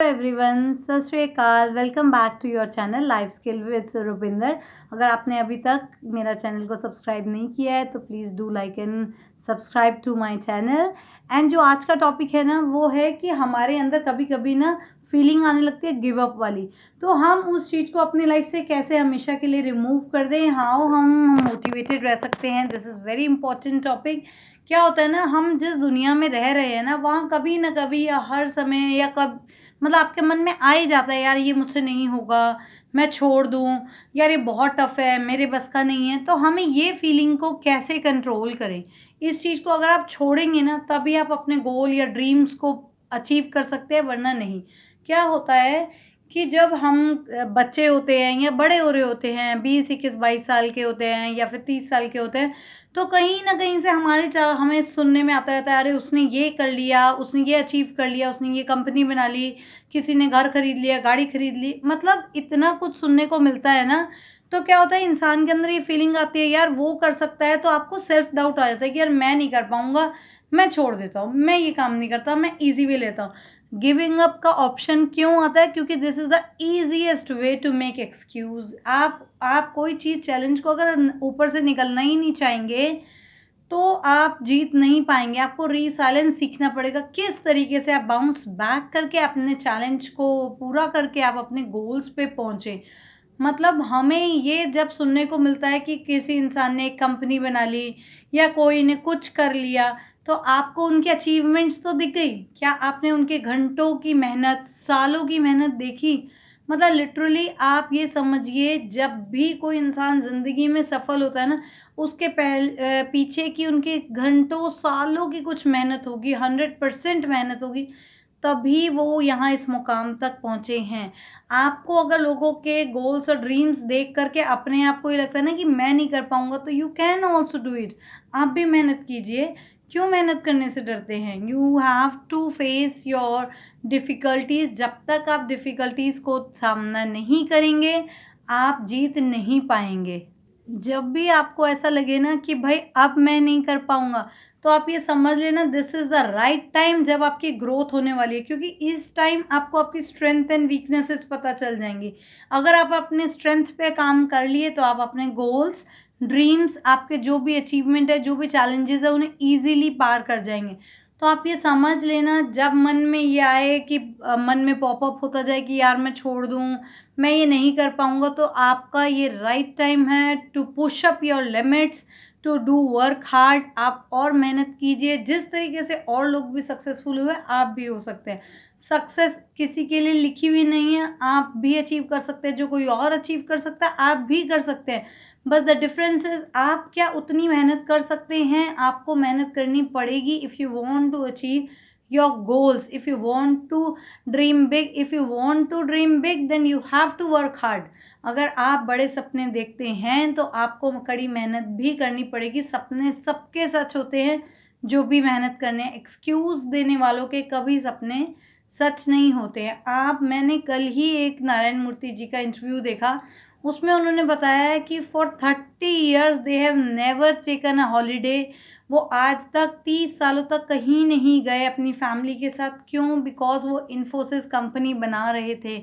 Everyone, Sat Shri Akal. Welcome back to your channel life skill with Rupinder. अगर आपने अभी तक मेरा चैनल को सब्सक्राइब नहीं किया है तो please do like and subscribe to my channel. And जो आज का टॉपिक है ना, वो है कि हमारे अंदर कभी कभी ना फीलिंग आने लगती है गिव अप वाली। तो हम उस चीज़ को अपनी लाइफ से कैसे हमेशा के लिए रिमूव कर दें, हाउ हम मोटिवेटेड रह सकते हैं। This is very important topic. क्या होता है ना, हम जिस दुनिया में रह रहे हैं ना, वहाँ कभी ना कभी या हर समय या कब मतलब आपके मन में आ ही जाता है, यार ये मुझसे नहीं होगा, मैं छोड़ दूँ, यार ये बहुत टफ है, मेरे बस का नहीं है। तो हमें ये फीलिंग को कैसे कंट्रोल करें? इस चीज़ को अगर आप छोड़ेंगे ना, तभी आप अपने गोल या ड्रीम्स को अचीव कर सकते हैं, वरना नहीं। क्या होता है कि जब हम बच्चे होते हैं या बड़े हो रहे होते हैं, 20, 21, 22 साल के होते हैं या फिर 30 साल के होते हैं, तो कहीं न कहीं से हमें सुनने में आता रहता है, अरे उसने ये कर लिया, उसने ये अचीव कर लिया, उसने ये कंपनी बना ली, किसी ने घर खरीद लिया, गाड़ी खरीद ली, मतलब इतना कुछ सुनने को मिलता है ना। तो क्या होता है, इंसान के अंदर ये फीलिंग आती है, यार वो कर सकता है, तो आपको सेल्फ डाउट आ जाता है कि यार मैं नहीं कर पाऊँगा, मैं छोड़ देता हूँ, मैं ये काम नहीं करता, मैं ईज़ी वे लेता हूँ। गिविंग अप का ऑप्शन क्यों आता है? क्योंकि this is the easiest way to make excuse. आप कोई चीज़ चैलेंज को अगर ऊपर से निकलना ही नहीं चाहेंगे, तो आप जीत नहीं पाएँगे। आपको रीसाइलेंस सीखना पड़ेगा, किस तरीके से आप बाउंस बैक करके अपने चैलेंज को पूरा करके आप अपने गोल्स पे पहुँचे। मतलब हमें ये जब सुनने को मिलता है कि किसी इंसान ने एक कंपनी बना ली या कोई ने कुछ कर लिया, तो आपको उनकी अचीवमेंट्स तो दिख गई। क्या आपने उनके घंटों की मेहनत, सालों की मेहनत देखी? मतलब लिटरली आप ये समझिए, जब भी कोई इंसान ज़िंदगी में सफल होता है ना, उसके पीछे की उनके घंटों, सालों की कुछ मेहनत होगी, 100% मेहनत होगी, तभी वो यहाँ इस मुकाम तक पहुँचे हैं। आपको अगर लोगों के गोल्स और ड्रीम्स देख कर के अपने आप को ये लगता है ना कि मैं नहीं कर पाऊँगा, तो you can also do it. आप भी मेहनत कीजिए। क्यों मेहनत करने से डरते हैं? You have to face your difficulties. जब तक आप डिफ़िकल्टीज़ को सामना नहीं करेंगे, आप जीत नहीं पाएँगे। जब भी आपको ऐसा लगे ना कि भाई अब मैं नहीं कर पाऊँगा, तो आप ये समझ लेना this is the right time जब आपकी ग्रोथ होने वाली है, क्योंकि इस टाइम आपको आपकी स्ट्रेंथ एंड वीकनेसेस पता चल जाएँगी। अगर आप अपने स्ट्रेंथ पे काम कर लिए, तो आप अपने गोल्स, ड्रीम्स, आपके जो भी अचीवमेंट है, जो भी चैलेंजेस है, उन्हें ईज़िली पार कर जाएँगे। तो आप ये समझ लेना, जब मन में ये आए कि मन में पॉपअप होता जाए कि यार मैं छोड़ दूँ, मैं ये नहीं कर पाऊँगा, तो आपका ये राइट टाइम है to push up your limits, to do work hard. आप और मेहनत कीजिए। जिस तरीके से और लोग भी सक्सेसफुल हुए, आप भी हो सकते हैं। सक्सेस किसी के लिए लिखी हुई नहीं है, आप भी अचीव कर सकते हैं। जो कोई और अचीव कर सकता है, आप भी कर सकते हैं। बस द डिफरेंस इज़ आप क्या उतनी मेहनत कर सकते हैं, आपको मेहनत करनी पड़ेगी if you want to achieve your goals, if you want to dream big. If you want to dream big, then you have to work hard. अगर आप बड़े सपने देखते हैं, तो आपको कड़ी मेहनत भी करनी पड़ेगी। सपने सबके सच होते हैं, जो भी मेहनत करने हैं। एक्सक्यूज़ देने वालों के कभी सपने सच नहीं होते हैं। मैंने कल ही एक नारायण मूर्ति जी का इंटरव्यू देखा, उसमें उन्होंने बताया है कि for 30 years they have never taken a holiday. वो आज तक 30 सालों तक कहीं नहीं गए अपनी फैमिली के साथ। क्यों? बिकॉज़ वो इन्फोसिस कंपनी बना रहे थे।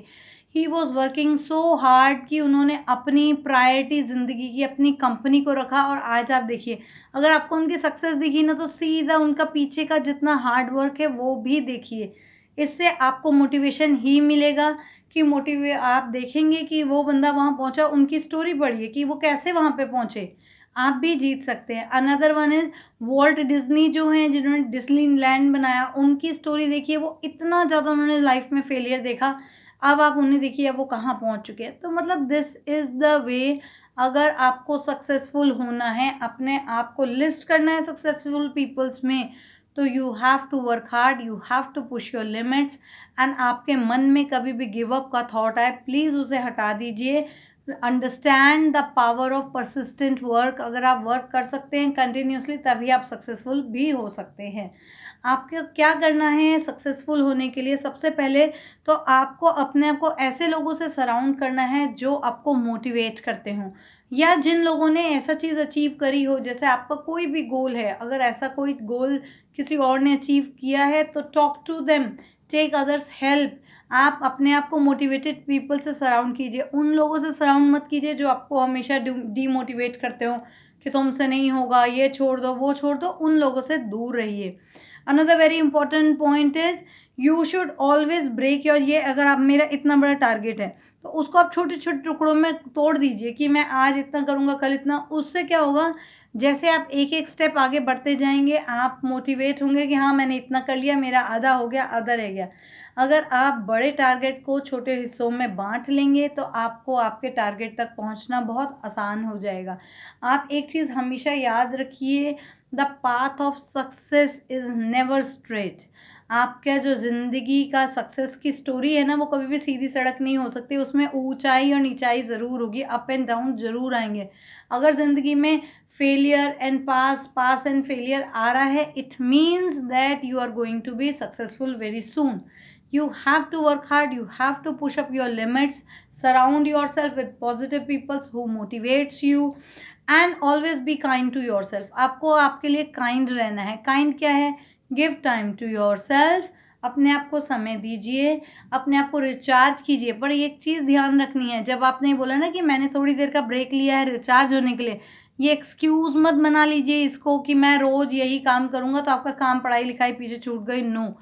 He was working so hard कि उन्होंने अपनी प्रायोरिटी ज़िंदगी की अपनी कंपनी को रखा। और आज आप देखिए, अगर आपको उनकी सक्सेस दिखी ना, तो सीधा उनका पीछे का जितना हार्ड वर्क है वो भी देखिए। इससे आपको मोटिवेशन ही मिलेगा कि मोटिवे आप देखेंगे कि वो बंदा वहाँ पहुँचा, उनकी स्टोरी पढ़िए कि वो कैसे वहाँ पे पहुँचे। आप भी जीत सकते हैं। Another one is Walt Disney जो हैं, जिन्होंने डिज़नीलैंड बनाया, उनकी स्टोरी देखिए। वो इतना ज़्यादा उन्होंने लाइफ़ में फेलियर देखा, अब आप उन्हें देखिए, अब वो कहाँ पहुँच चुके हैं। तो मतलब दिस इज़ द वे। अगर आपको सक्सेसफुल होना है, अपने आप को लिस्ट करना है सक्सेसफुल पीपल्स में, तो you have to work hard, you have to push your limits. And आपके मन में कभी भी गिव अप का थॉट आए, प्लीज़ उसे हटा दीजिए। Understand the power of persistent work. अगर आप वर्क कर सकते हैं कंटिन्यूअसली, तभी आप सक्सेसफुल भी हो सकते हैं। आपको क्या करना है सक्सेसफुल होने के लिए? सबसे पहले तो आपको अपने आप को ऐसे लोगों से सराउंड करना है जो आपको मोटिवेट करते हों, या जिन लोगों ने ऐसा चीज़ अचीव करी हो। जैसे आपका कोई भी गोल है, अगर ऐसा कोई गोल किसी और ने अचीव किया है, तो talk to them, take others help. आप अपने आप को मोटिवेटेड पीपल से सराउंड कीजिए। उन लोगों से सराउंड मत कीजिए जो आपको हमेशा डीमोटिवेट करते हो कि तुमसे नहीं होगा, ये छोड़ दो, वो छोड़ दो। उन लोगों से दूर रहिए। Another very important point is you should always break your, ये अगर आप, मेरा इतना बड़ा टारगेट है तो उसको आप छोटे छोटे टुकड़ों में तोड़ दीजिए कि मैं आज इतना करूँगा, कल इतना। उससे क्या होगा, जैसे आप एक एक स्टेप आगे बढ़ते जाएंगे आप मोटिवेट होंगे कि हाँ मैंने इतना कर लिया, मेरा आधा हो गया, आधा रह गया। अगर आप बड़े टारगेट को छोटे हिस्सों में बांट लेंगे तो आपको आपके टारगेट तक पहुंचना बहुत आसान हो जाएगा। आप एक चीज़ हमेशा याद रखिए, the path of success is never straight. आपका जो ज़िंदगी का सक्सेस की स्टोरी है ना, वो कभी भी सीधी सड़क नहीं हो सकती। उसमें ऊंचाई और नीचाई ज़रूर होगी, अप एंड डाउन ज़रूर आएंगे। अगर ज़िंदगी में failure and pass and failure आ रहा है, it means that you are going to be successful very soon. You have to work hard, you have to push up your limits, surround yourself with positive people who motivates you, and always be kind to yourself. आपको आपके लिए kind रहना है। kind क्या है? give time to yourself, अपने आप को समय दीजिए, अपने आप को रिचार्ज कीजिए। पर एक चीज़ ध्यान रखनी है, जब आपने बोला ना कि मैंने थोड़ी देर का ब्रेक लिया है रिचार्ज होने के लिए, ये एक्सक्यूज़ मत बना लीजिए इसको कि मैं रोज़ यही काम करूँगा तो आपका काम पढ़ाई लिखाई पीछे छूट गई। नो,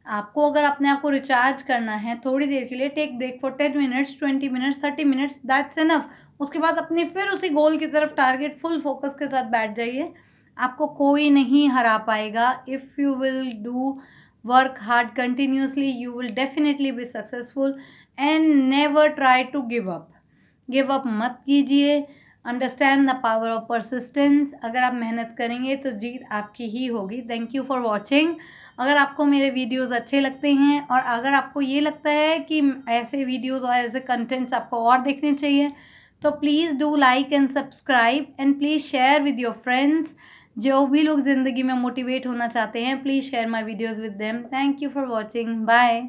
आपको अगर अपने आप को रिचार्ज करना है थोड़ी देर के लिए, take break for 10 minutes, 20 minutes, 30 minutes, that's enough. उसके बाद अपने फिर उसी गोल की तरफ टारगेट फुल फोकस के साथ बैठ जाइए। आपको कोई नहीं हरा पाएगा। If you will do work hard continuously you will definitely be successful and never try to give up. Give up मत कीजिए। Understand the power of persistence. अगर आप मेहनत करेंगे तो जीत आपकी ही होगी। Thank you for watching. अगर आपको मेरे वीडियोस अच्छे लगते हैं और अगर आपको ये लगता है कि ऐसे वीडियोस और ऐसे कंटेंट्स आपको और देखने चाहिए, तो please do like and subscribe and please share with your friends. जो भी लोग ज़िंदगी में मोटिवेट होना चाहते हैं, please share my videos with them. Thank you for watching. Bye.